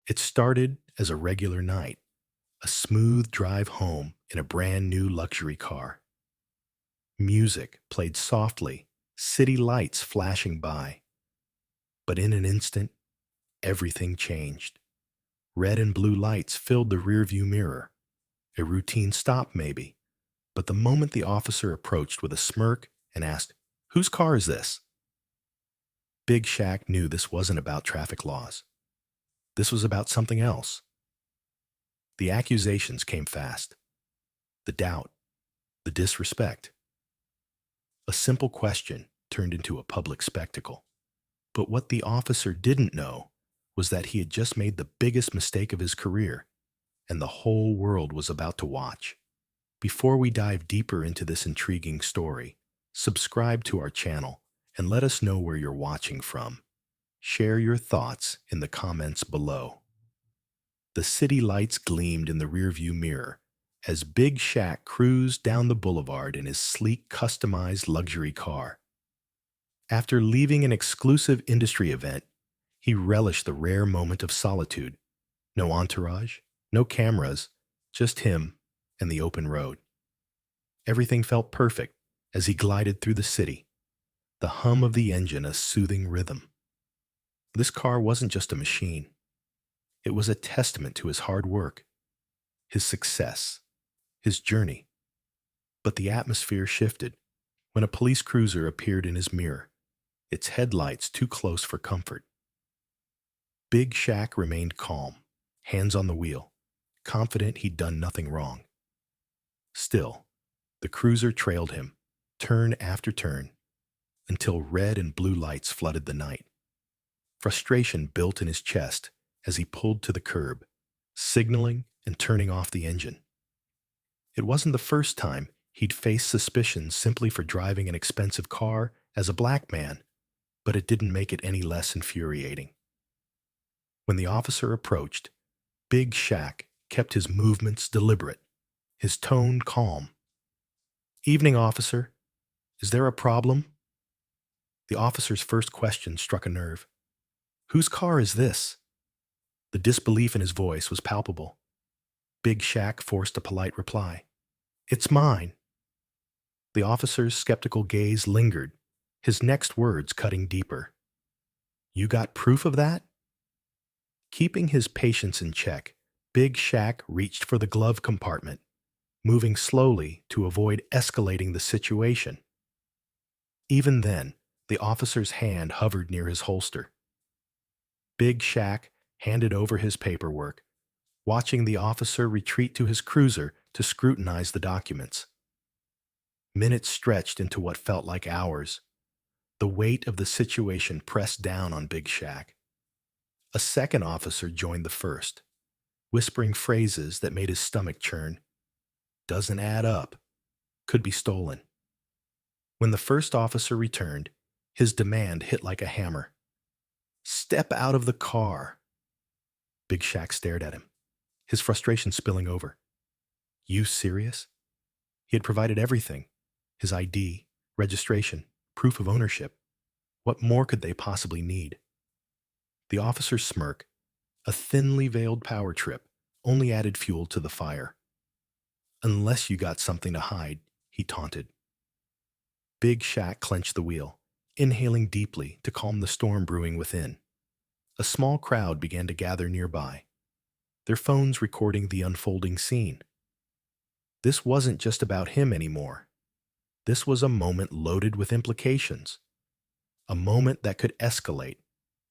It started as a regular night, a smooth drive home in a brand new luxury car. Music played softly, city lights flashing by. But in an instant, everything changed. Red and blue lights filled the rearview mirror. A routine stop, maybe. But the moment the officer approached with a smirk and asked, "Whose car is this?" Big Shaq knew this wasn't about traffic laws. This was about something else. The accusations came fast. The doubt, the disrespect. A simple question turned into a public spectacle. But what the officer didn't know was that he had just made the biggest mistake of his career, and the whole world was about to watch. Before we dive deeper into this intriguing story, subscribe to our channel and let us know where you're watching from. Share your thoughts in the comments below. The city lights gleamed in the rearview mirror as Big Shaq cruised down the boulevard in his sleek, customized luxury car. After leaving an exclusive industry event, he relished the rare moment of solitude. No entourage, no cameras, just him and the open road. Everything felt perfect as he glided through the city, the hum of the engine a soothing rhythm. This car wasn't just a machine. It was a testament to his hard work, his success, his journey. But the atmosphere shifted when a police cruiser appeared in his mirror, its headlights too close for comfort. Big Shaq remained calm, hands on the wheel, confident he'd done nothing wrong. Still, the cruiser trailed him, turn after turn, until red and blue lights flooded the night. Frustration built in his chest as he pulled to the curb, signaling and turning off the engine. It wasn't the first time he'd faced suspicion simply for driving an expensive car as a black man, but it didn't make it any less infuriating. When the officer approached, Big Shaq kept his movements deliberate, his tone calm. "Evening, officer. Is there a problem?" The officer's first question struck a nerve. "Whose car is this?" The disbelief in his voice was palpable. Big Shaq forced a polite reply. "It's mine." The officer's skeptical gaze lingered, his next words cutting deeper. "You got proof of that?" Keeping his patience in check, Big Shaq reached for the glove compartment, moving slowly to avoid escalating the situation. Even then, the officer's hand hovered near his holster. Big Shaq handed over his paperwork, watching the officer retreat to his cruiser to scrutinize the documents. Minutes stretched into what felt like hours. The weight of the situation pressed down on Big Shaq. A second officer joined the first, whispering phrases that made his stomach churn. "Doesn't add up. Could be stolen." When the first officer returned, his demand hit like a hammer. "Step out of the car." Big Shaq stared at him, his frustration spilling over. "You serious?" He had provided everything: his ID, registration, proof of ownership. What more could they possibly need? The officer's smirk, a thinly veiled power trip, only added fuel to the fire. "Unless you got something to hide," he taunted. Big Shaq clenched the wheel, inhaling deeply to calm the storm brewing within. A small crowd began to gather nearby, their phones recording the unfolding scene. This wasn't just about him anymore. This was a moment loaded with implications. A moment that could escalate,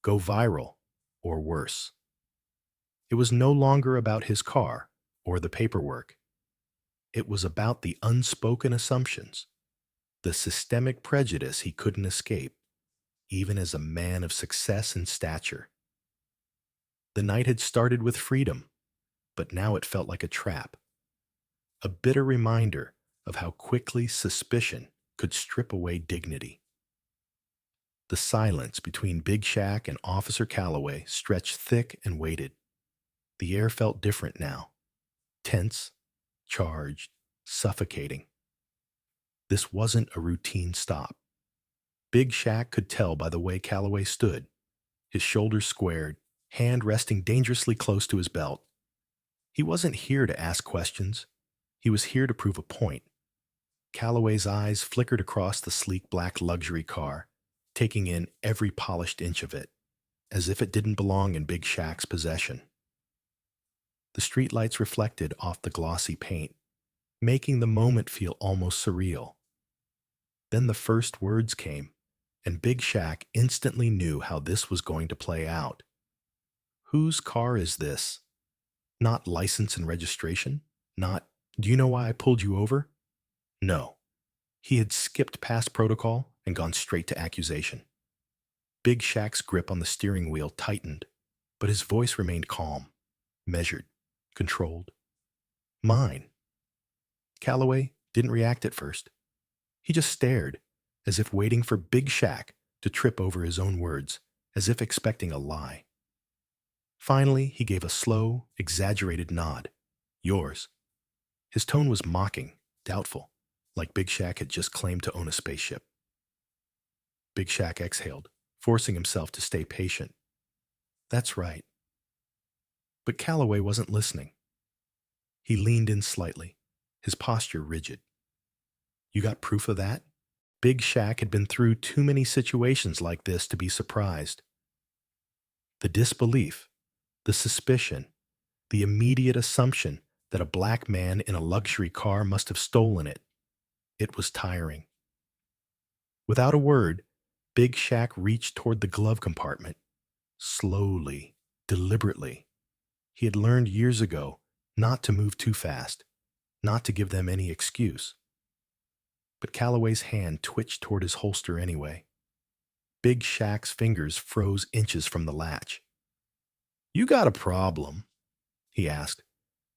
go viral, or worse. It was no longer about his car or the paperwork. It was about the unspoken assumptions, the systemic prejudice he couldn't escape, even as a man of success and stature. The night had started with freedom, but now it felt like a trap. A bitter reminder of how quickly suspicion could strip away dignity. The silence between Big Shaq and Officer Callaway stretched thick and weighted. The air felt different now. Tense, charged, suffocating. This wasn't a routine stop. Big Shaq could tell by the way Callaway stood, his shoulders squared, hand resting dangerously close to his belt. He wasn't here to ask questions. He was here to prove a point. Callaway's eyes flickered across the sleek black luxury car, taking in every polished inch of it, as if it didn't belong in Big Shaq's possession. The streetlights reflected off the glossy paint, making the moment feel almost surreal. Then the first words came, and Big Shaq instantly knew how this was going to play out. Whose car is this? Not license and registration? Not, do you know why I pulled you over? No. He had skipped past protocol and gone straight to accusation. Big Shaq's grip on the steering wheel tightened, but his voice remained calm, measured, controlled. Mine. Callaway didn't react at first. He just stared, as if waiting for Big Shaq to trip over his own words, as if expecting a lie. Finally, he gave a slow, exaggerated nod. Yours. His tone was mocking, doubtful, like Big Shaq had just claimed to own a spaceship. Big Shaq exhaled, forcing himself to stay patient. That's right. But Callaway wasn't listening. He leaned in slightly, his posture rigid. You got proof of that? Big Shaq had been through too many situations like this to be surprised. The disbelief, the suspicion, the immediate assumption that a black man in a luxury car must have stolen it. It was tiring. Without a word, Big Shaq reached toward the glove compartment. Slowly, deliberately. He had learned years ago not to move too fast, not to give them any excuse. But Callaway's hand twitched toward his holster anyway. Big Shaq's fingers froze inches from the latch. You got a problem? He asked,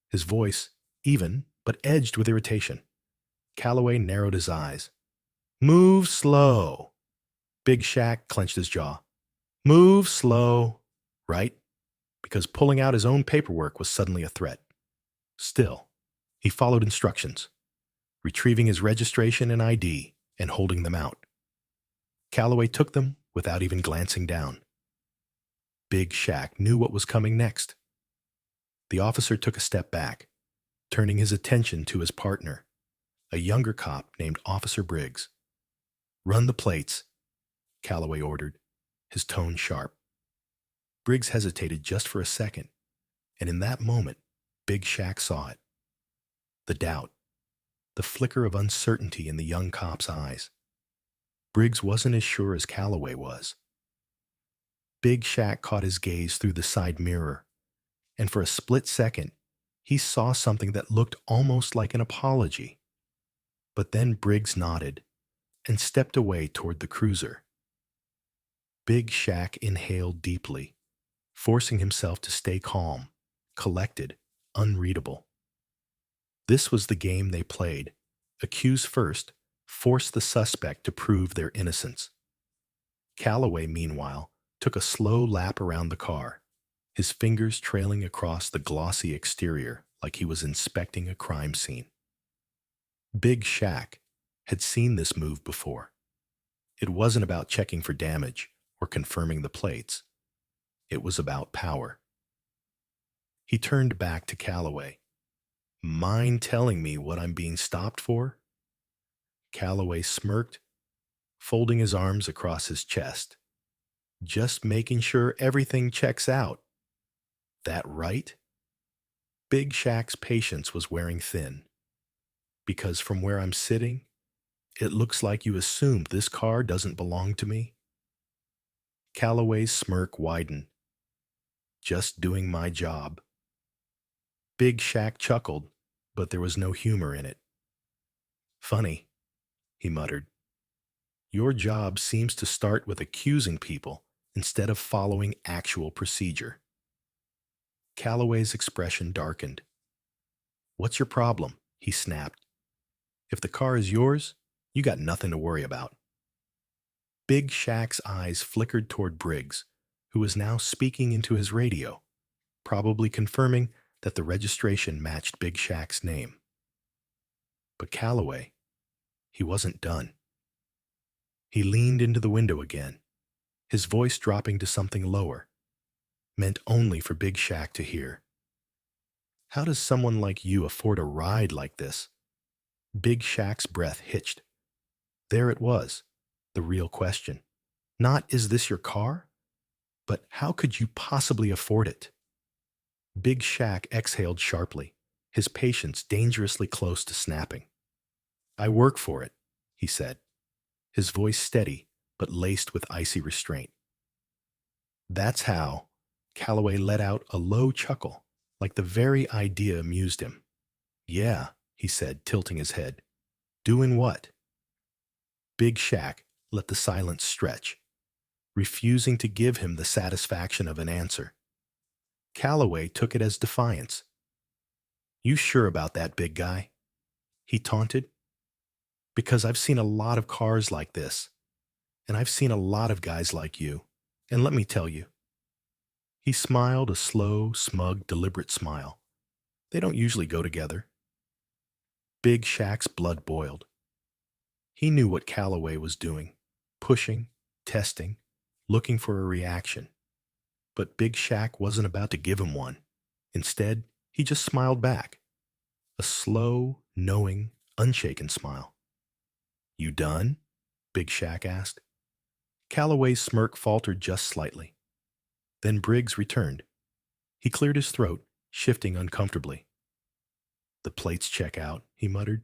his voice even but edged with irritation. Callaway narrowed his eyes. Move slow. Big Shaq clenched his jaw. Move slow. Right? Because pulling out his own paperwork was suddenly a threat. Still, he followed instructions, retrieving his registration and ID and holding them out. Callaway took them without even glancing down. Big Shaq knew what was coming next. The officer took a step back, turning his attention to his partner, a younger cop named Officer Briggs. Run the plates, Callaway ordered, his tone sharp. Briggs hesitated just for a second, and in that moment, Big Shaq saw it. The doubt, the flicker of uncertainty in the young cop's eyes. Briggs wasn't as sure as Callaway was. Big Shaq caught his gaze through the side mirror, and for a split second, he saw something that looked almost like an apology. But then Briggs nodded and stepped away toward the cruiser. Big Shaq inhaled deeply, forcing himself to stay calm, collected, unreadable. This was the game they played. Accuse first, force the suspect to prove their innocence. Callaway, meanwhile, took a slow lap around the car, his fingers trailing across the glossy exterior like he was inspecting a crime scene. Big Shaq had seen this move before. It wasn't about checking for damage or confirming the plates. It was about power. He turned back to Callaway. Mind telling me what I'm being stopped for? Callaway smirked, folding his arms across his chest. Just making sure everything checks out. That right? Big Shaq's patience was wearing thin. Because from where I'm sitting, it looks like you assumed this car doesn't belong to me. Callaway's smirk widened. Just doing my job. Big Shaq chuckled, but there was no humor in it. Funny, he muttered. Your job seems to start with accusing people instead of following actual procedure. Callaway's expression darkened. What's your problem? He snapped. If the car is yours, you got nothing to worry about. Big Shaq's eyes flickered toward Briggs, who was now speaking into his radio, probably confirming that the registration matched Big Shaq's name. But Callaway, he wasn't done. He leaned into the window again, his voice dropping to something lower. meant only for Big Shaq to hear. How does someone like you afford a ride like this? Big Shaq's breath hitched. There it was, the real question. Not, is this your car? But how could you possibly afford it? Big Shaq exhaled sharply, his patience dangerously close to snapping. I work for it, he said, his voice steady but laced with icy restraint. That's how. Callaway let out a low chuckle, like the very idea amused him. Yeah, he said, tilting his head. Doing what? Big Shaq let the silence stretch, refusing to give him the satisfaction of an answer. Callaway took it as defiance. You sure about that, big guy? He taunted. Because I've seen a lot of cars like this, and I've seen a lot of guys like you, and let me tell you. He smiled a slow, smug, deliberate smile. They don't usually go together. Big Shaq's blood boiled. He knew what Callaway was doing, pushing, testing, looking for a reaction. But Big Shaq wasn't about to give him one. Instead, he just smiled back. A slow, knowing, unshaken smile. You done? Big Shaq asked. Callaway's smirk faltered just slightly. Then Briggs returned. He cleared his throat, shifting uncomfortably. The plates check out, he muttered.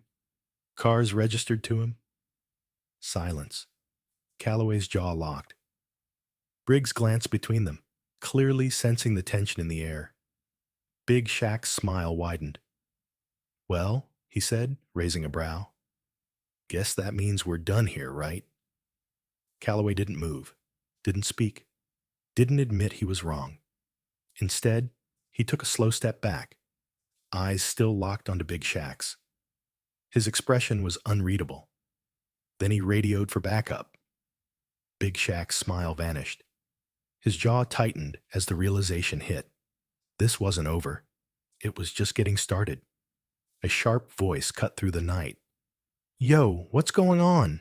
Cars registered to him. Silence. Callaway's jaw locked. Briggs glanced between them, clearly sensing the tension in the air. Big Shaq's smile widened. Well, he said, raising a brow. Guess that means we're done here, right? Callaway didn't move, didn't speak, didn't admit he was wrong. Instead, he took a slow step back, eyes still locked onto Big Shaq's. His expression was unreadable. Then he radioed for backup. Big Shaq's smile vanished. His jaw tightened as the realization hit. This wasn't over. It was just getting started. A sharp voice cut through the night. Yo, what's going on?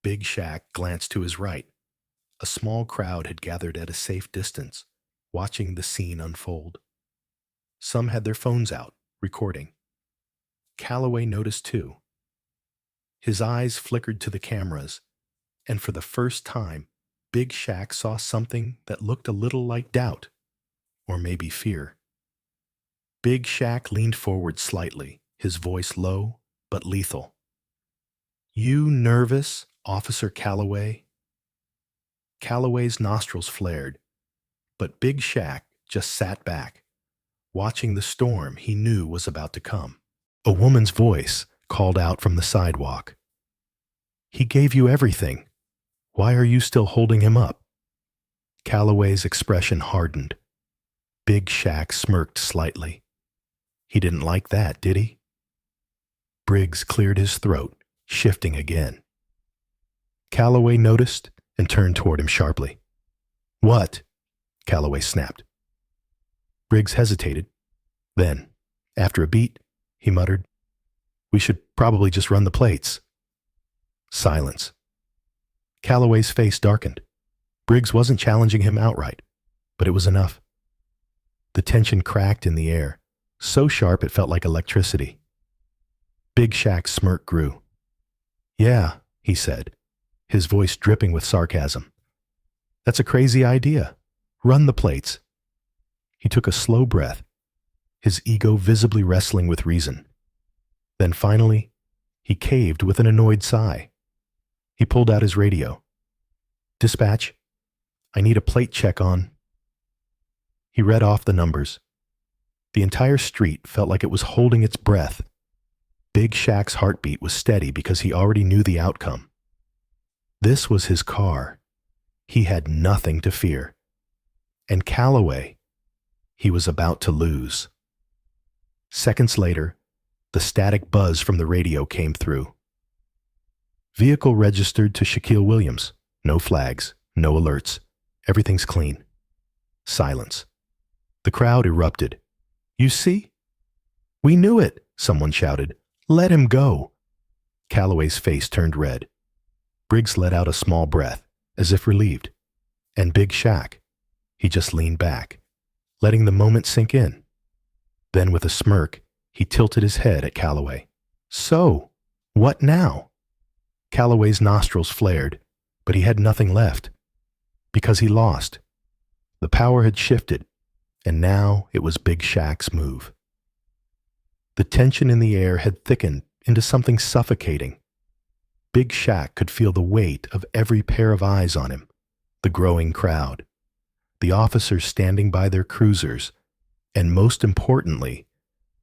Big Shaq glanced to his right. A small crowd had gathered at a safe distance, watching the scene unfold. Some had their phones out, recording. Callaway noticed too. His eyes flickered to the cameras, and for the first time, Big Shaq saw something that looked a little like doubt, or maybe fear. Big Shaq leaned forward slightly, his voice low but lethal. You nervous, Officer Callaway? Callaway's nostrils flared, but Big Shaq just sat back, watching the storm he knew was about to come. A woman's voice called out from the sidewalk. He gave you everything. Why are you still holding him up? Callaway's expression hardened. Big Shaq smirked slightly. He didn't like that, did he? Briggs cleared his throat, shifting again. Callaway noticed and turned toward him sharply. What? Callaway snapped. Briggs hesitated. Then, after a beat, he muttered, We should probably just run the plates. Silence. Callaway's face darkened. Briggs wasn't challenging him outright, but it was enough. The tension cracked in the air, so sharp it felt like electricity. Big Shaq's smirk grew. Yeah, he said, his voice dripping with sarcasm. That's a crazy idea. Run the plates. He took a slow breath, his ego visibly wrestling with reason. Then finally, he caved with an annoyed sigh. He pulled out his radio. Dispatch, I need a plate check on. He read off the numbers. The entire street felt like it was holding its breath. Big Shaq's heartbeat was steady because he already knew the outcome. This was his car. He had nothing to fear. And Callaway, he was about to lose. Seconds later, the static buzz from the radio came through. Vehicle registered to Shaquille Williams. No flags, no alerts. Everything's clean. Silence. The crowd erupted. You see? We knew it, someone shouted. Let him go. Callaway's face turned red. Briggs let out a small breath, as if relieved. And Big Shaq. He just leaned back, letting the moment sink in. Then, with a smirk, he tilted his head at Callaway. So, what now? Callaway's nostrils flared, but he had nothing left. Because he lost. The power had shifted, and now it was Big Shaq's move. The tension in the air had thickened into something suffocating. Big Shaq could feel the weight of every pair of eyes on him, the growing crowd, the officers standing by their cruisers, and most importantly,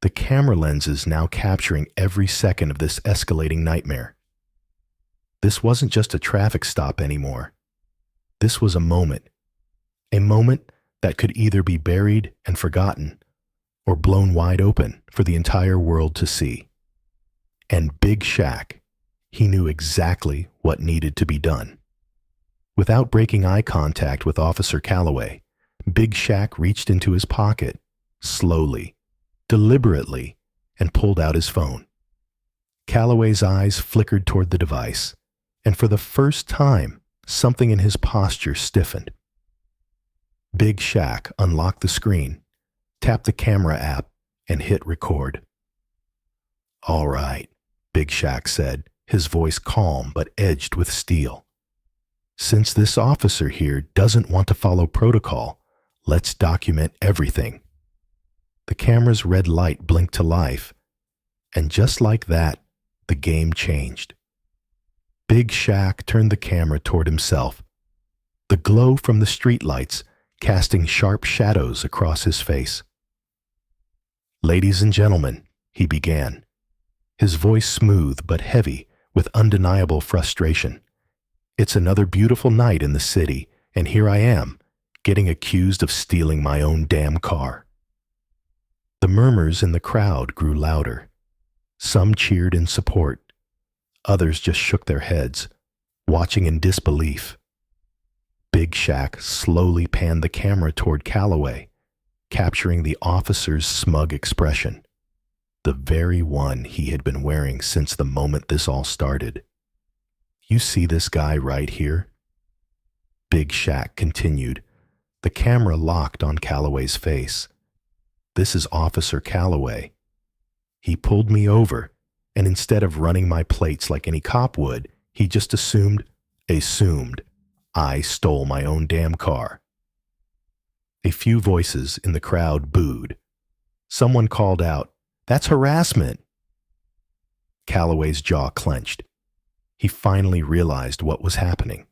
the camera lenses now capturing every second of this escalating nightmare. This wasn't just a traffic stop anymore. This was a moment that could either be buried and forgotten or blown wide open for the entire world to see. And Big Shaq, he knew exactly what needed to be done. Without breaking eye contact with Officer Callaway, Big Shaq reached into his pocket, slowly, deliberately, and pulled out his phone. Callaway's eyes flickered toward the device, and for the first time, something in his posture stiffened. Big Shaq unlocked the screen, tapped the camera app, and hit record. "All right," Big Shaq said, his voice calm but edged with steel. "Since this officer here doesn't want to follow protocol, let's document everything." The camera's red light blinked to life, and just like that, the game changed. Big Shaq turned the camera toward himself, the glow from the streetlights casting sharp shadows across his face. "Ladies and gentlemen," he began, his voice smooth but heavy with undeniable frustration. "It's another beautiful night in the city, and here I am, getting accused of stealing my own damn car." The murmurs in the crowd grew louder. Some cheered in support. Others just shook their heads, watching in disbelief. Big Shaq slowly panned the camera toward Callaway, capturing the officer's smug expression, the very one he had been wearing since the moment this all started. "You see this guy right here?" Big Shaq continued, the camera locked on Callaway's face. "This is Officer Callaway. He pulled me over, and instead of running my plates like any cop would, he just assumed I stole my own damn car." A few voices in the crowd booed. Someone called out, "That's harassment." Callaway's jaw clenched. He finally realized what was happening.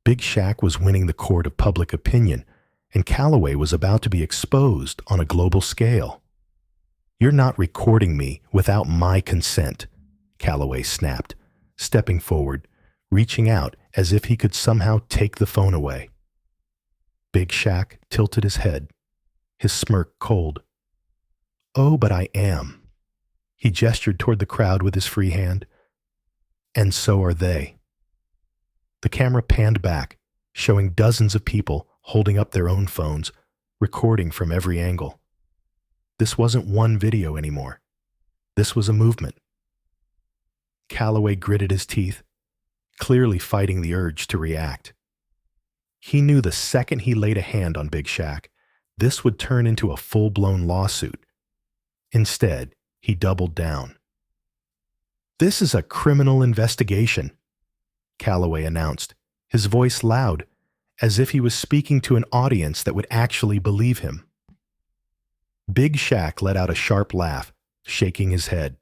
Big Shaq was winning the court of public opinion, and Callaway was about to be exposed on a global scale. "You're not recording me without my consent," Callaway snapped, stepping forward, reaching out as if he could somehow take the phone away. Big Shaq tilted his head, his smirk cold. "Oh, but I am." He gestured toward the crowd with his free hand. "And so are they." The camera panned back, showing dozens of people holding up their own phones, recording from every angle. This wasn't one video anymore. This was a movement. Callaway gritted his teeth, clearly fighting the urge to react. He knew the second he laid a hand on Big Shaq, this would turn into a full-blown lawsuit. Instead, he doubled down. "This is a criminal investigation," Callaway announced, his voice loud, as if he was speaking to an audience that would actually believe him. Big Shaq let out a sharp laugh, shaking his head.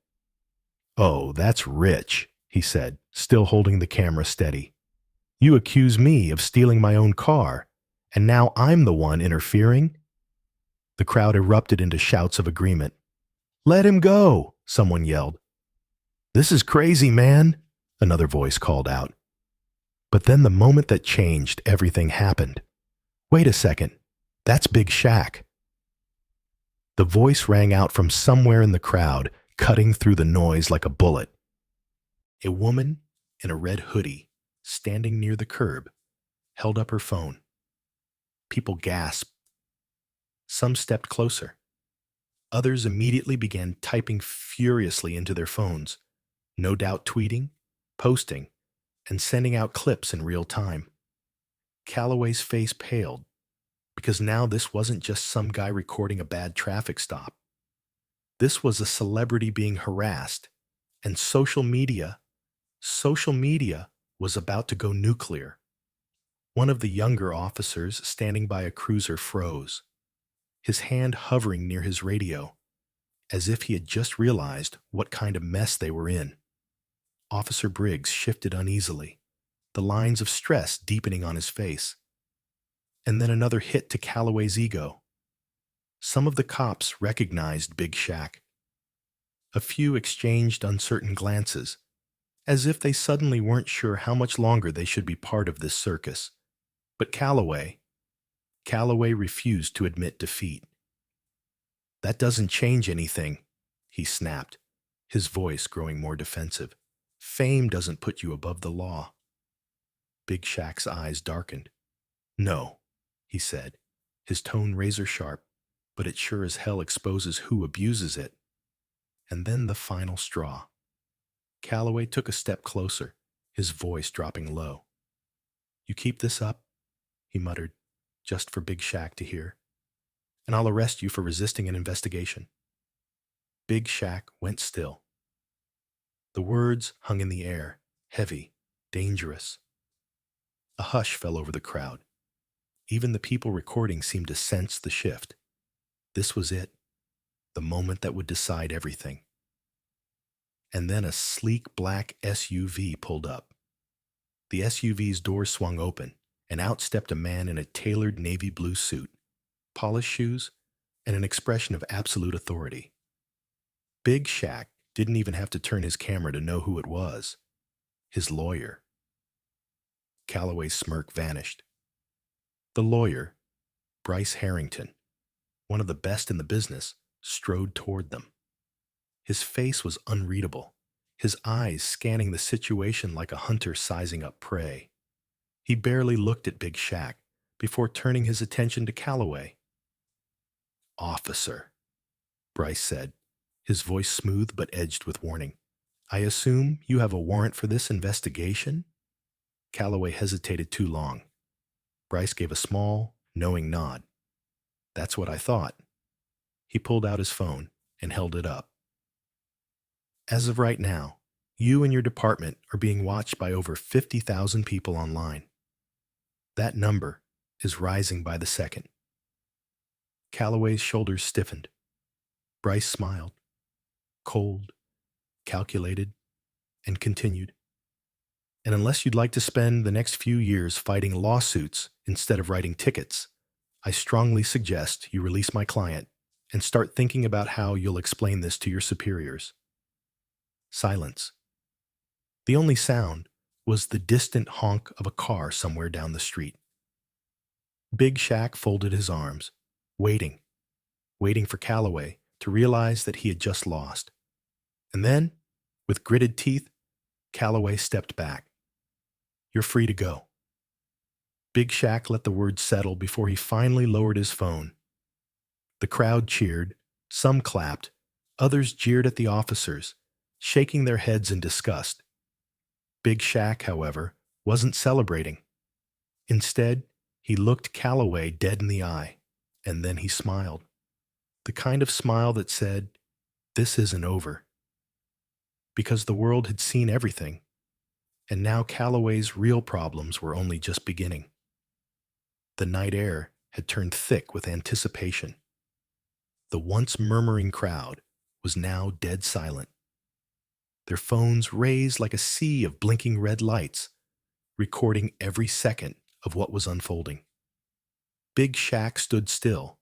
"Oh, that's rich," he said, still holding the camera steady. "You accuse me of stealing my own car, and now I'm the one interfering?" The crowd erupted into shouts of agreement. "Let him go," someone yelled. "This is crazy, man," another voice called out. But then the moment that changed everything happened. "Wait a second, that's Big Shaq." The voice rang out from somewhere in the crowd, cutting through the noise like a bullet. A woman in a red hoodie, standing near the curb, held up her phone. People gasped. Some stepped closer. Others immediately began typing furiously into their phones, no doubt tweeting, posting, and sending out clips in real time. Callaway's face paled, because now this wasn't just some guy recording a bad traffic stop. This was a celebrity being harassed, and social media was about to go nuclear. One of the younger officers standing by a cruiser froze, his hand hovering near his radio, as if he had just realized what kind of mess they were in. Officer Briggs shifted uneasily, the lines of stress deepening on his face. And then another hit to Callaway's ego. Some of the cops recognized Big Shaq. A few exchanged uncertain glances, as if they suddenly weren't sure how much longer they should be part of this circus. But Callaway refused to admit defeat. "That doesn't change anything," he snapped, his voice growing more defensive. "Fame doesn't put you above the law." Big Shaq's eyes darkened. "No," he said, his tone razor sharp, "but it sure as hell exposes who abuses it." And then the final straw. Callaway took a step closer, his voice dropping low. "You keep this up," he muttered, just for Big Shaq to hear, "and I'll arrest you for resisting an investigation." Big Shaq went still. The words hung in the air, heavy, dangerous. A hush fell over the crowd. Even the people recording seemed to sense the shift. This was it, the moment that would decide everything. And then a sleek black SUV pulled up. The SUV's doors swung open, and out stepped a man in a tailored navy blue suit, polished shoes, and an expression of absolute authority. Big Shaq didn't even have to turn his camera to know who it was. His lawyer. Callaway's smirk vanished. The lawyer, Bryce Harrington, one of the best in the business, strode toward them. His face was unreadable, his eyes scanning the situation like a hunter sizing up prey. He barely looked at Big Shaq before turning his attention to Callaway. "Officer," Bryce said, his voice smooth but edged with warning. "I assume you have a warrant for this investigation?" Callaway hesitated too long. Bryce gave a small, knowing nod. "That's what I thought." He pulled out his phone and held it up. "As of right now, you and your department are being watched by over 50,000 people online. That number is rising by the second." Callaway's shoulders stiffened. Bryce smiled, cold, calculated, and continued. "And unless you'd like to spend the next few years fighting lawsuits instead of writing tickets, I strongly suggest you release my client and start thinking about how you'll explain this to your superiors." Silence. The only sound was the distant honk of a car somewhere down the street. Big Shaq folded his arms, waiting for Callaway to realize that he had just lost. And then, with gritted teeth, Callaway stepped back. "You're free to go." Big Shaq let the words settle before he finally lowered his phone. The crowd cheered, some clapped, others jeered at the officers, shaking their heads in disgust. Big Shaq, however, wasn't celebrating. Instead, he looked Callaway dead in the eye, and then he smiled. The kind of smile that said, "This isn't over." Because the world had seen everything, and now Callaway's real problems were only just beginning. The night air had turned thick with anticipation. The once murmuring crowd was now dead silent. Their phones raised like a sea of blinking red lights, recording every second of what was unfolding. Big Shaq stood still,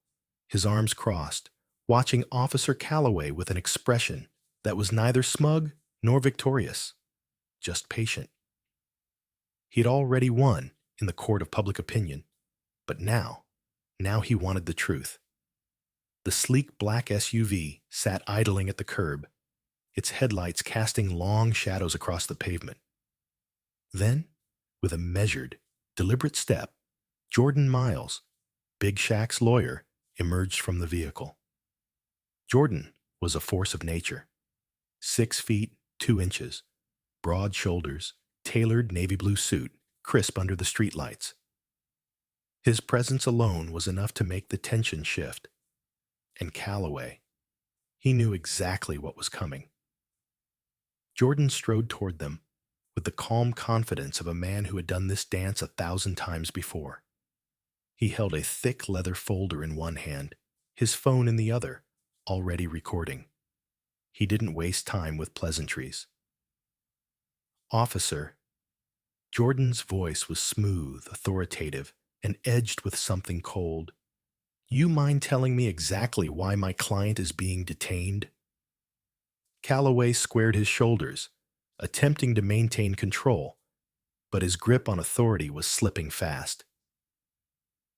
his arms crossed, watching Officer Callaway with an expression that was neither smug nor victorious, just patient. He had already won in the court of public opinion, but now he wanted the truth. The sleek black SUV sat idling at the curb, its headlights casting long shadows across the pavement. Then, with a measured, deliberate step, Jordan Miles, Big Shaq's lawyer, emerged from the vehicle. Jordan was a force of nature. 6 feet, 2 inches, broad shoulders, tailored navy blue suit, crisp under the streetlights. His presence alone was enough to make the tension shift. And Callaway, he knew exactly what was coming. Jordan strode toward them with the calm confidence of a man who had done this dance 1,000 times before. He held a thick leather folder in one hand, his phone in the other, already recording. He didn't waste time with pleasantries. "Officer," Jordan's voice was smooth, authoritative, and edged with something cold. "You mind telling me exactly why my client is being detained?" Callaway squared his shoulders, attempting to maintain control, but his grip on authority was slipping fast.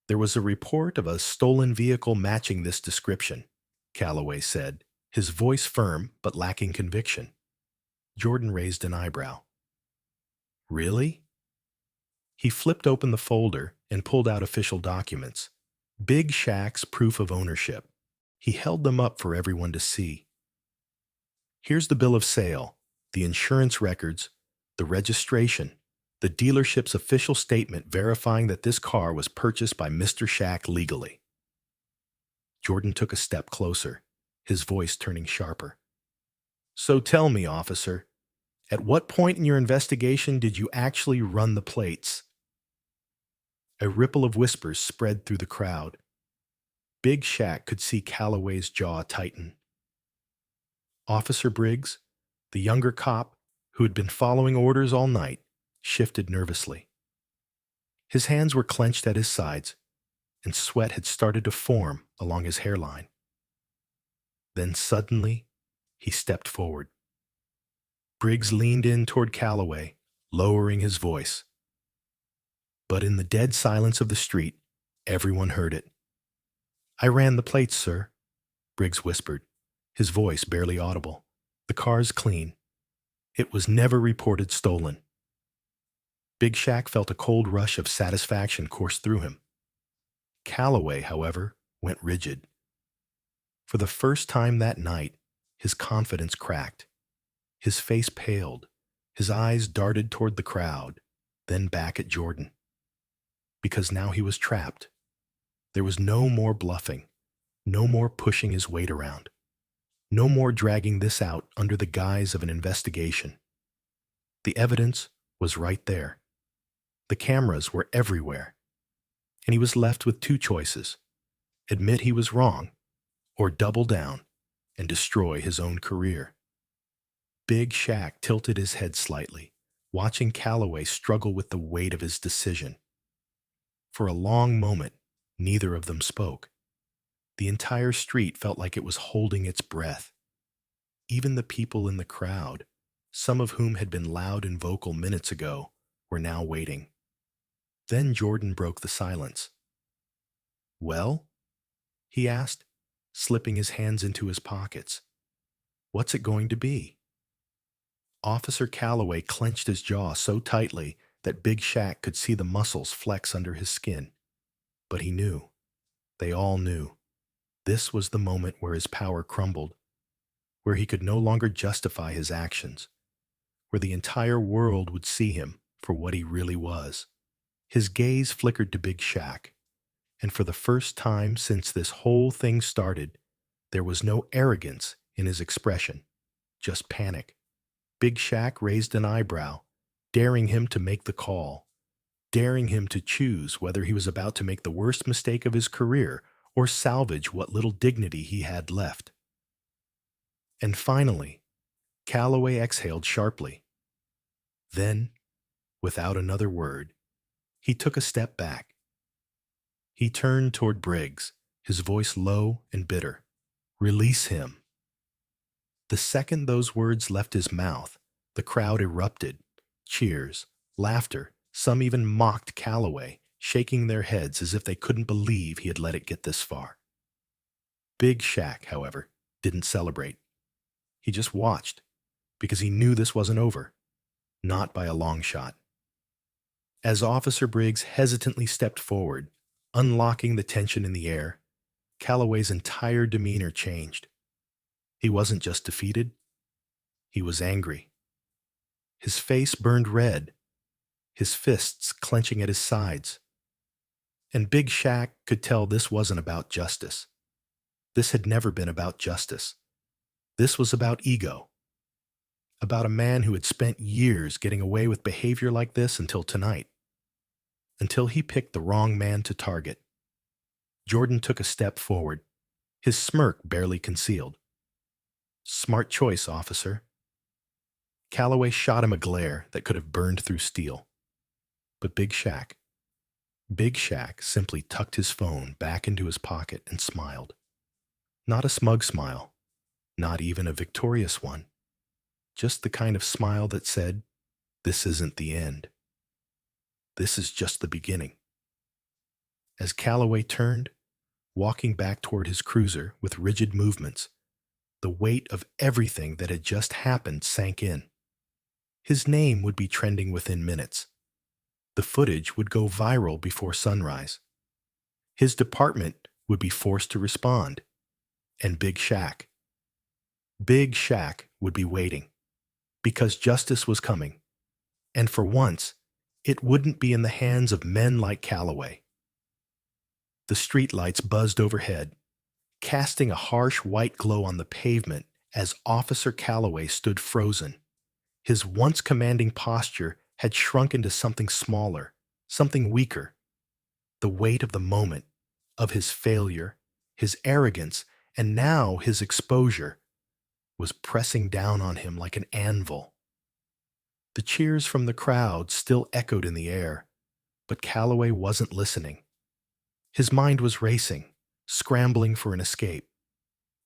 "There was a report of a stolen vehicle matching this description," Callaway said, his voice firm but lacking conviction. Jordan raised an eyebrow. "Really?" He flipped open the folder and pulled out official documents. Big Shaq's proof of ownership. He held them up for everyone to see. "Here's the bill of sale, the insurance records, the registration, the dealership's official statement verifying that this car was purchased by Mr. Shaq legally." Jordan took a step closer, his voice turning sharper. "So tell me, officer, at what point in your investigation did you actually run the plates?" A ripple of whispers spread through the crowd. Big Shaq could see Callaway's jaw tighten. Officer Briggs, the younger cop who had been following orders all night, shifted nervously. His hands were clenched at his sides, and sweat had started to form along his hairline. Then suddenly, he stepped forward. Briggs leaned in toward Callaway, lowering his voice. But in the dead silence of the street, everyone heard it. "I ran the plates, sir," Briggs whispered, his voice barely audible. "The car's clean. It was never reported stolen." Big Shaq felt a cold rush of satisfaction course through him. Callaway, however, went rigid. For the first time that night, his confidence cracked. His face paled, his eyes darted toward the crowd, then back at Jordan. Because now he was trapped. There was no more bluffing, no more pushing his weight around, no more dragging this out under the guise of an investigation. The evidence was right there. The cameras were everywhere. And he was left with two choices: admit he was wrong, or double down and destroy his own career. Big Shaq tilted his head slightly, watching Callaway struggle with the weight of his decision. For a long moment, neither of them spoke. The entire street felt like it was holding its breath. Even the people in the crowd, some of whom had been loud and vocal minutes ago, were now waiting. Then Jordan broke the silence. "Well?" he asked, slipping his hands into his pockets. "What's it going to be?" Officer Callaway clenched his jaw so tightly that Big Shaq could see the muscles flex under his skin. But he knew. They all knew. This was the moment where his power crumbled, where he could no longer justify his actions, where the entire world would see him for what he really was. His gaze flickered to Big Shaq, and for the first time since this whole thing started, there was no arrogance in his expression, just panic. Big Shaq raised an eyebrow, daring him to make the call, daring him to choose whether he was about to make the worst mistake of his career or salvage what little dignity he had left. And finally, Callaway exhaled sharply. Then, without another word, he took a step back. He turned toward Briggs, his voice low and bitter. "Release him." The second those words left his mouth, the crowd erupted. Cheers, laughter, some even mocked Callaway, shaking their heads as if they couldn't believe he had let it get this far. Big Shaq, however, didn't celebrate. He just watched, because he knew this wasn't over. Not by a long shot. As Officer Briggs hesitantly stepped forward, unlocking the tension in the air, Callaway's entire demeanor changed. He wasn't just defeated. He was angry. His face burned red, his fists clenching at his sides. And Big Shaq could tell this wasn't about justice. This had never been about justice. This was about ego. About a man who had spent years getting away with behavior like this until tonight. Until he picked the wrong man to target. Jordan took a step forward, his smirk barely concealed. Smart choice, officer. Callaway shot him a glare that could have burned through steel. But Big Shaq simply tucked his phone back into his pocket and smiled. Not a smug smile, not even a victorious one. Just the kind of smile that said, "This isn't the end. This is just the beginning." As Callaway turned, walking back toward his cruiser with rigid movements, the weight of everything that had just happened sank in. His name would be trending within minutes. The footage would go viral before sunrise. His department would be forced to respond. And Big Shaq would be waiting. Because justice was coming. And for once, it wouldn't be in the hands of men like Callaway. The streetlights buzzed overhead, casting a harsh white glow on the pavement as Officer Callaway stood frozen. His once commanding posture had shrunk into something smaller, something weaker. The weight of the moment, of his failure, his arrogance, and now his exposure, was pressing down on him like an anvil. The cheers from the crowd still echoed in the air, but Callaway wasn't listening. His mind was racing, scrambling for an escape.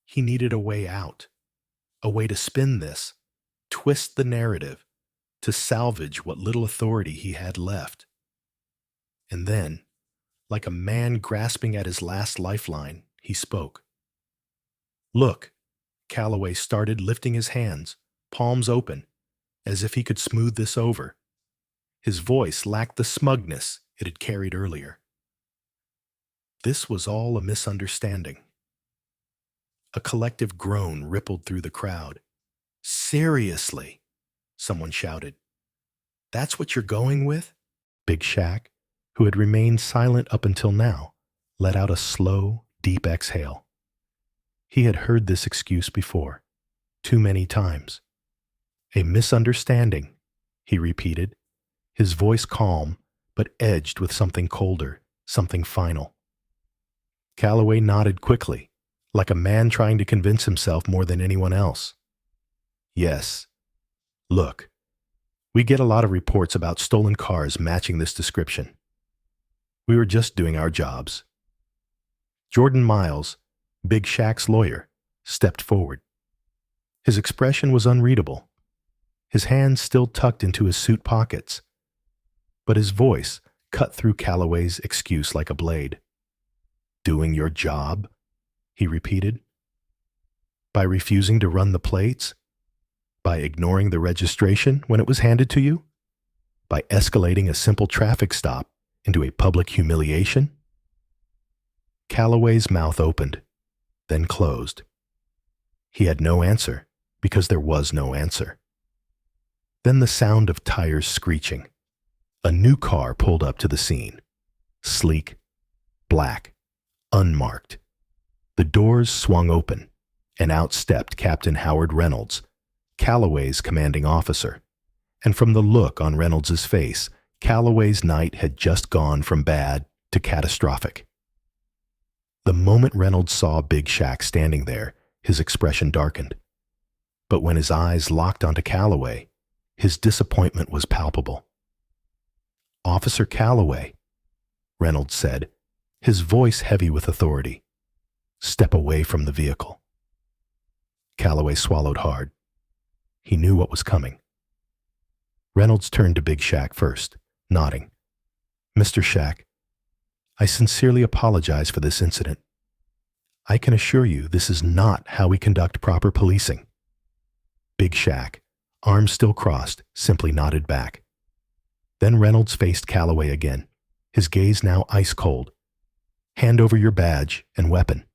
He needed a way out, a way to spin this, twist the narrative, to salvage what little authority he had left. And then, like a man grasping at his last lifeline, he spoke. "Look," Callaway started, lifting his hands, palms open, as if he could smooth this over. His voice lacked the smugness it had carried earlier. This was all a misunderstanding. A collective groan rippled through the crowd. "Seriously?" someone shouted. "That's what you're going with?" Big Shaq, who had remained silent up until now, let out a slow, deep exhale. He had heard this excuse before, too many times. "A misunderstanding," he repeated, his voice calm but edged with something colder, something final. Callaway nodded quickly, like a man trying to convince himself more than anyone else. "Yes. Look, we get a lot of reports about stolen cars matching this description. We were just doing our jobs." Jordan Miles, Big Shaq's lawyer, stepped forward. His expression was unreadable, his hands still tucked into his suit pockets, but his voice cut through Callaway's excuse like a blade. "Doing your job?" he repeated. "By refusing to run the plates? By ignoring the registration when it was handed to you? By escalating a simple traffic stop into a public humiliation?" Callaway's mouth opened, then closed. He had no answer because there was no answer. Then the sound of tires screeching. A new car pulled up to the scene. Sleek, black, unmarked. The doors swung open, and out stepped Captain Howard Reynolds, Callaway's commanding officer. And from the look on Reynolds's face, Callaway's night had just gone from bad to catastrophic. The moment Reynolds saw Big Shaq standing there, his expression darkened. But when his eyes locked onto Callaway, his disappointment was palpable. "Officer Callaway," Reynolds said, his voice heavy with authority. "Step away from the vehicle." Callaway swallowed hard. He knew what was coming. Reynolds turned to Big Shaq first, nodding. "Mr. Shaq, I sincerely apologize for this incident. I can assure you this is not how we conduct proper policing." Big Shaq, arms still crossed, simply nodded back. Then Reynolds faced Callaway again, his gaze now ice cold. "Hand over your badge and weapon."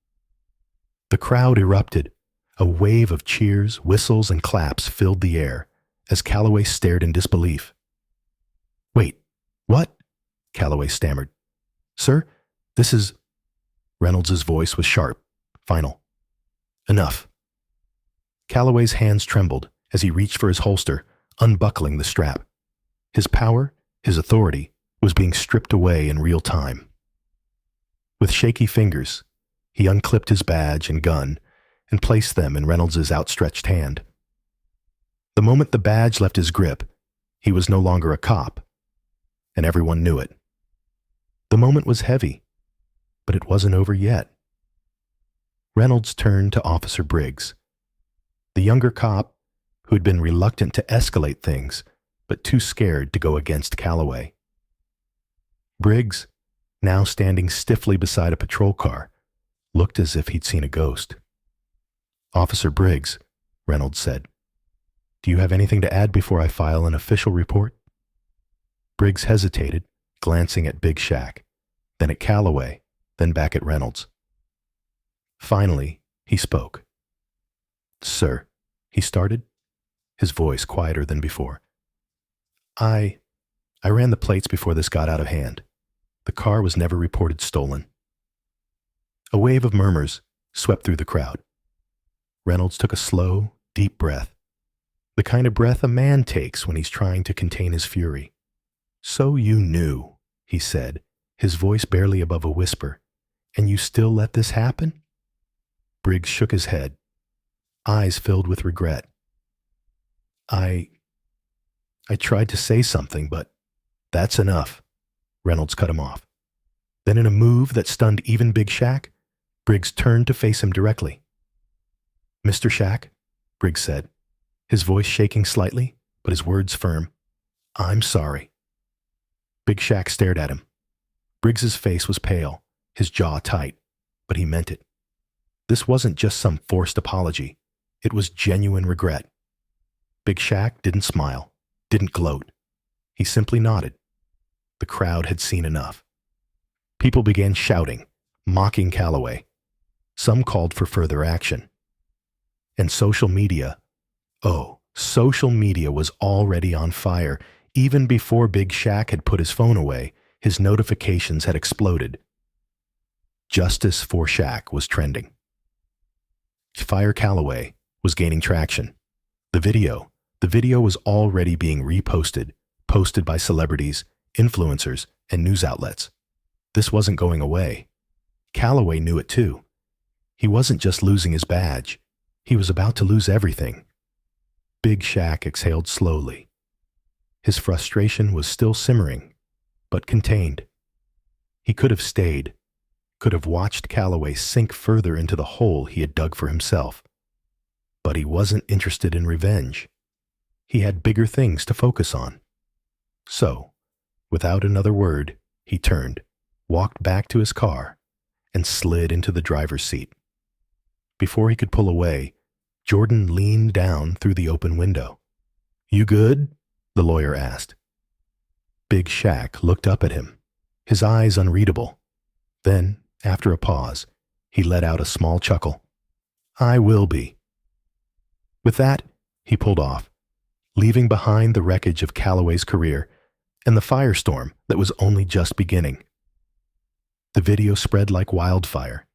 The crowd erupted. A wave of cheers, whistles, and claps filled the air as Callaway stared in disbelief. "Wait, what?" Callaway stammered. "Sir, This is... Reynolds' voice was sharp, final. Enough. Callaway's hands trembled as he reached for his holster, unbuckling the strap. His power, his authority, was being stripped away in real time. With shaky fingers, he unclipped his badge and gun and placed them in Reynolds' outstretched hand. The moment the badge left his grip, he was no longer a cop, and everyone knew it. The moment was heavy, but it wasn't over yet. Reynolds turned to Officer Briggs, the younger cop who had been reluctant to escalate things, but too scared to go against Callaway. Briggs, now standing stiffly beside a patrol car, looked as if he'd seen a ghost. "Officer Briggs," Reynolds said, "do you have anything to add before I file an official report?" Briggs hesitated, glancing at Big Shaq, then at Callaway, then back at Reynolds. Finally, he spoke. "Sir," he started, his voice quieter than before. I ran the plates before this got out of hand. The car was never reported stolen." A wave of murmurs swept through the crowd. Reynolds took a slow, deep breath, the kind of breath a man takes when he's trying to contain his fury. "So you knew," he said, his voice barely above a whisper, "and you still let this happen?" Briggs shook his head, eyes filled with regret. I tried to say something, but that's enough," Reynolds cut him off. Then in a move that stunned even Big Shaq, Briggs turned to face him directly. "Mr. Shaq," Briggs said, his voice shaking slightly, but his words firm, "I'm sorry." Big Shaq stared at him. Briggs's face was pale, his jaw tight, but he meant it. This wasn't just some forced apology. It was genuine regret. Big Shaq didn't smile, didn't gloat. He simply nodded. The crowd had seen enough. People began shouting, mocking Callaway. Some called for further action. And social media was already on fire. Even before Big Shaq had put his phone away, his notifications had exploded. "Justice for Shaq" was trending. "Fire Callaway" was gaining traction. The video was already being reposted, posted by celebrities, influencers, and news outlets. This wasn't going away. Callaway knew it too. He wasn't just losing his badge. He was about to lose everything. Big Shaq exhaled slowly. His frustration was still simmering, but contained. He could have stayed, could have watched Callaway sink further into the hole he had dug for himself. But he wasn't interested in revenge. He had bigger things to focus on. So, without another word, he turned, walked back to his car, and slid into the driver's seat. Before he could pull away, Jordan leaned down through the open window. "You good?" the lawyer asked. Big Shaq looked up at him, his eyes unreadable. Then, after a pause, he let out a small chuckle. "I will be." With that, he pulled off, leaving behind the wreckage of Callaway's career and the firestorm that was only just beginning. The video spread like wildfire.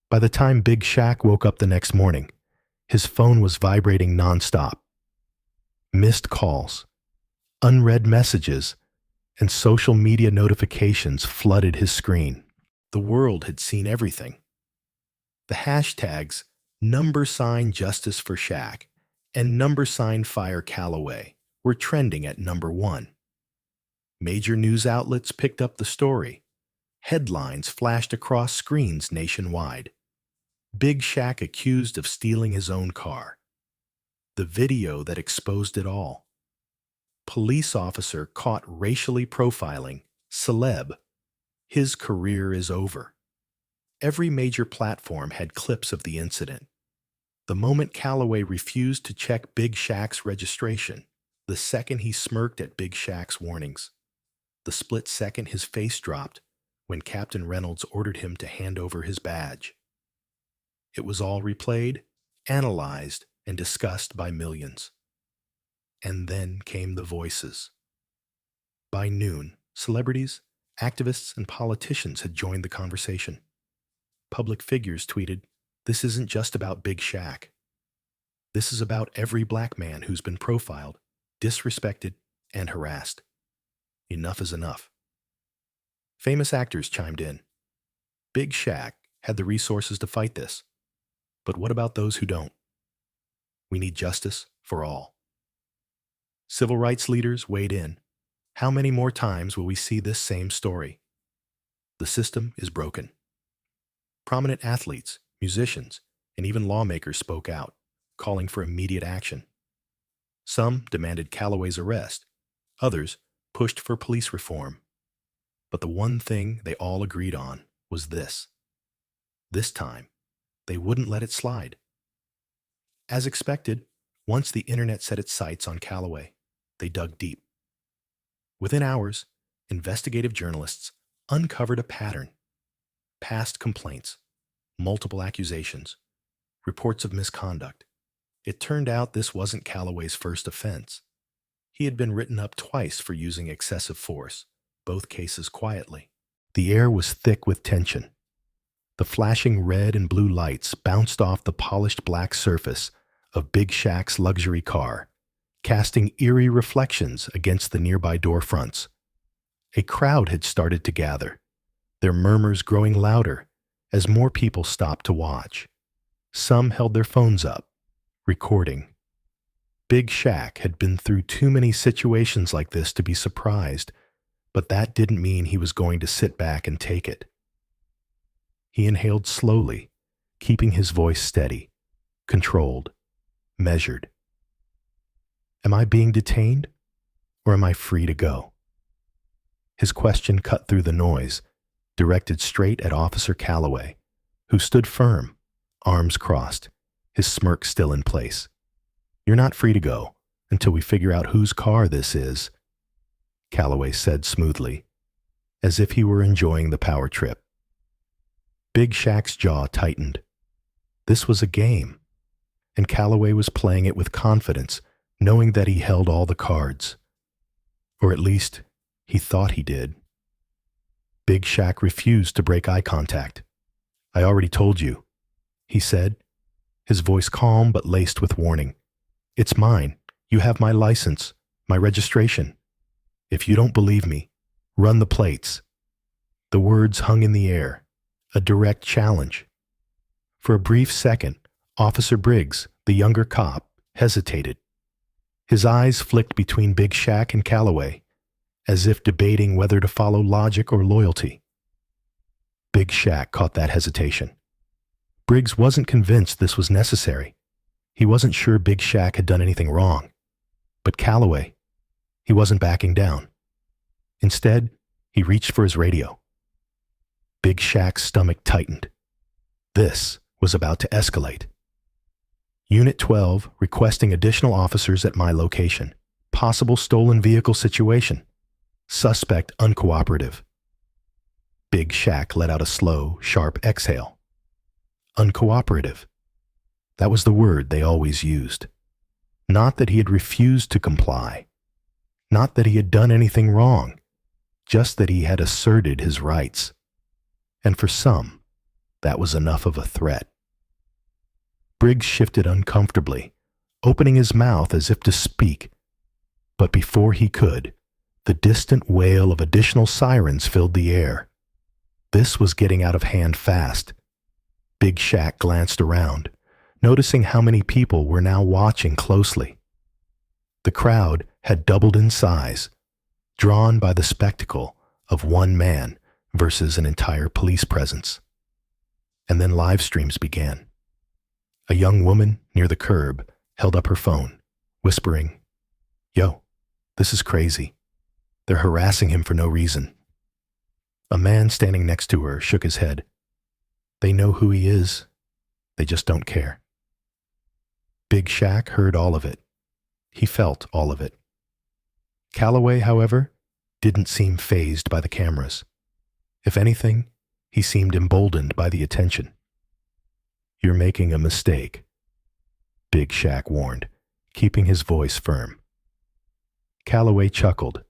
By the time Big Shaq woke up the next morning, his phone was vibrating nonstop. Missed calls, unread messages, and social media notifications flooded his screen. The world had seen everything. The hashtags #Justice for Shaq and #Fire Callaway were trending at #1. Major news outlets picked up the story. Headlines flashed across screens nationwide. Big Shaq accused of stealing his own car. The video that exposed it all. Police officer caught racially profiling, celeb. His career is over. Every major platform had clips of the incident. The moment Callaway refused to check Big Shaq's registration, the second he smirked at Big Shaq's warnings, the split second his face dropped when Captain Reynolds ordered him to hand over his badge. It was all replayed, analyzed, and discussed by millions. And then came the voices. By noon, celebrities, Activists and politicians had joined the conversation. Public figures tweeted, "This isn't just about Big Shaq. This is about every black man who's been profiled, disrespected, and harassed. Enough is enough." Famous actors chimed in. Big Shaq had the resources to fight this. But what about those who don't? We need justice for all. Civil rights leaders weighed in. How many more times will we see this same story? The system is broken. Prominent athletes, musicians, and even lawmakers spoke out, calling for immediate action. Some demanded Callaway's arrest. Others pushed for police reform. But the one thing they all agreed on was this. This time, they wouldn't let it slide. As expected, once the internet set its sights on Callaway, they dug deep. Within hours, investigative journalists uncovered a pattern. Past complaints, multiple accusations, reports of misconduct. It turned out this wasn't Callaway's first offense. He had been written up twice for using excessive force, both cases quietly. The air was thick with tension. The flashing red and blue lights bounced off the polished black surface of Big Shaq's luxury car, casting eerie reflections against the nearby door fronts. A crowd had started to gather, their murmurs growing louder as more people stopped to watch. Some held their phones up, recording. Big Shaq had been through too many situations like this to be surprised, but that didn't mean he was going to sit back and take it. He inhaled slowly, keeping his voice steady, controlled, measured. Am I being detained, or am I free to go? His question cut through the noise, directed straight at Officer Callaway, who stood firm, arms crossed, his smirk still in place. You're not free to go until we figure out whose car this is, Callaway said smoothly, as if he were enjoying the power trip. Big Shaq's jaw tightened. This was a game, and Callaway was playing it with confidence, knowing that he held all the cards. Or at least, he thought he did. Big Shaq refused to break eye contact. I already told you, he said, his voice calm but laced with warning. It's mine. You have my license, my registration. If you don't believe me, run the plates. The words hung in the air, a direct challenge. For a brief second, Officer Briggs, the younger cop, hesitated. His eyes flicked between Big Shaq and Callaway, as if debating whether to follow logic or loyalty. Big Shaq caught that hesitation. Briggs wasn't convinced this was necessary. He wasn't sure Big Shaq had done anything wrong. But Callaway, he wasn't backing down. Instead, he reached for his radio. Big Shaq's stomach tightened. This was about to escalate. Unit 12 requesting additional officers at my location. Possible stolen vehicle situation. Suspect uncooperative. Big Shaq let out a slow, sharp exhale. Uncooperative. That was the word they always used. Not that he had refused to comply. Not that he had done anything wrong. Just that he had asserted his rights. And for some, that was enough of a threat. Briggs shifted uncomfortably, opening his mouth as if to speak. But before he could, the distant wail of additional sirens filled the air. This was getting out of hand fast. Big Shaq glanced around, noticing how many people were now watching closely. The crowd had doubled in size, drawn by the spectacle of one man versus an entire police presence. And then live streams began. A young woman near the curb held up her phone, whispering, "Yo, this is crazy. They're harassing him for no reason." A man standing next to her shook his head. They know who he is. They just don't care. Big Shaq heard all of it. He felt all of it. Callaway, however, didn't seem fazed by the cameras. If anything, he seemed emboldened by the attention. You're making a mistake, Big Shaq warned, keeping his voice firm. Callaway chuckled,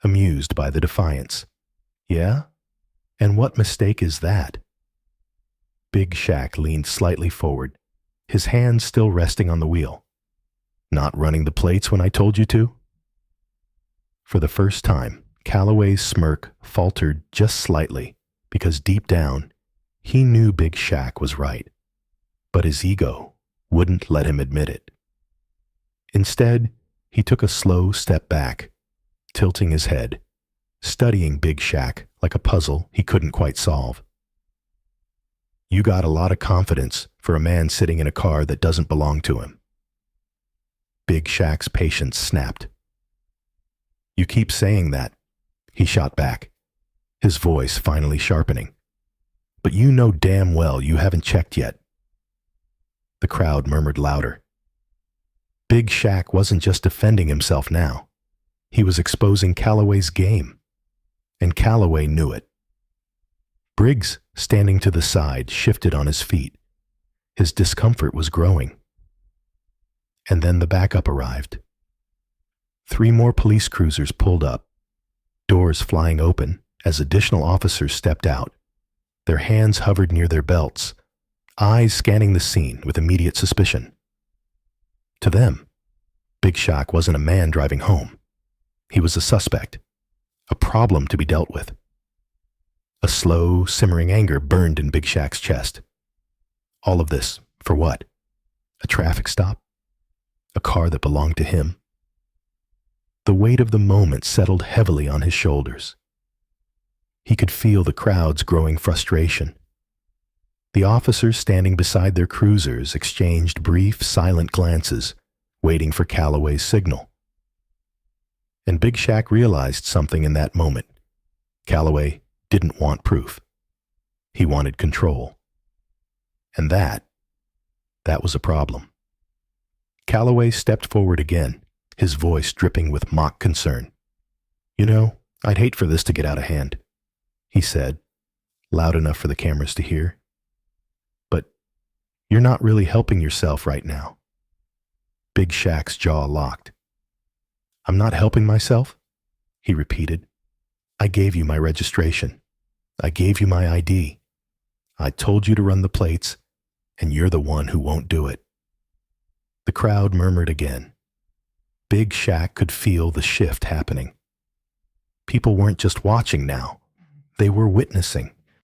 amused by the defiance. Yeah? And what mistake is that? Big Shaq leaned slightly forward, his hands still resting on the wheel. Not running the plates when I told you to? For the first time, Callaway's smirk faltered just slightly because deep down, he knew Big Shaq was right. But his ego wouldn't let him admit it. Instead, he took a slow step back, tilting his head, studying Big Shaq like a puzzle he couldn't quite solve. You got a lot of confidence for a man sitting in a car that doesn't belong to him. Big Shaq's patience snapped. You keep saying that, he shot back, his voice finally sharpening. But you know damn well you haven't checked yet. The crowd murmured louder. Big Shaq wasn't just defending himself now. He was exposing Callaway's game. And Callaway knew it. Briggs, standing to the side, shifted on his feet. His discomfort was growing. And then the backup arrived. 3 more police cruisers pulled up, doors flying open as additional officers stepped out. Their hands hovered near their belts, eyes scanning the scene with immediate suspicion. To them, Big Shaq wasn't a man driving home. He was a suspect, a problem to be dealt with. A slow, simmering anger burned in Big Shaq's chest. All of this, for what? A traffic stop? A car that belonged to him? The weight of the moment settled heavily on his shoulders. He could feel the crowd's growing frustration. The officers standing beside their cruisers exchanged brief, silent glances, waiting for Callaway's signal. And Big Shaq realized something in that moment. Callaway didn't want proof. He wanted control. And that was a problem. Callaway stepped forward again, his voice dripping with mock concern. You know, I'd hate for this to get out of hand, he said, loud enough for the cameras to hear. But you're not really helping yourself right now. Big Shaq's jaw locked. I'm not helping myself, he repeated. I gave you my registration. I gave you my ID. I told you to run the plates, and you're the one who won't do it. The crowd murmured again. Big Shaq could feel the shift happening. People weren't just watching now. They were witnessing.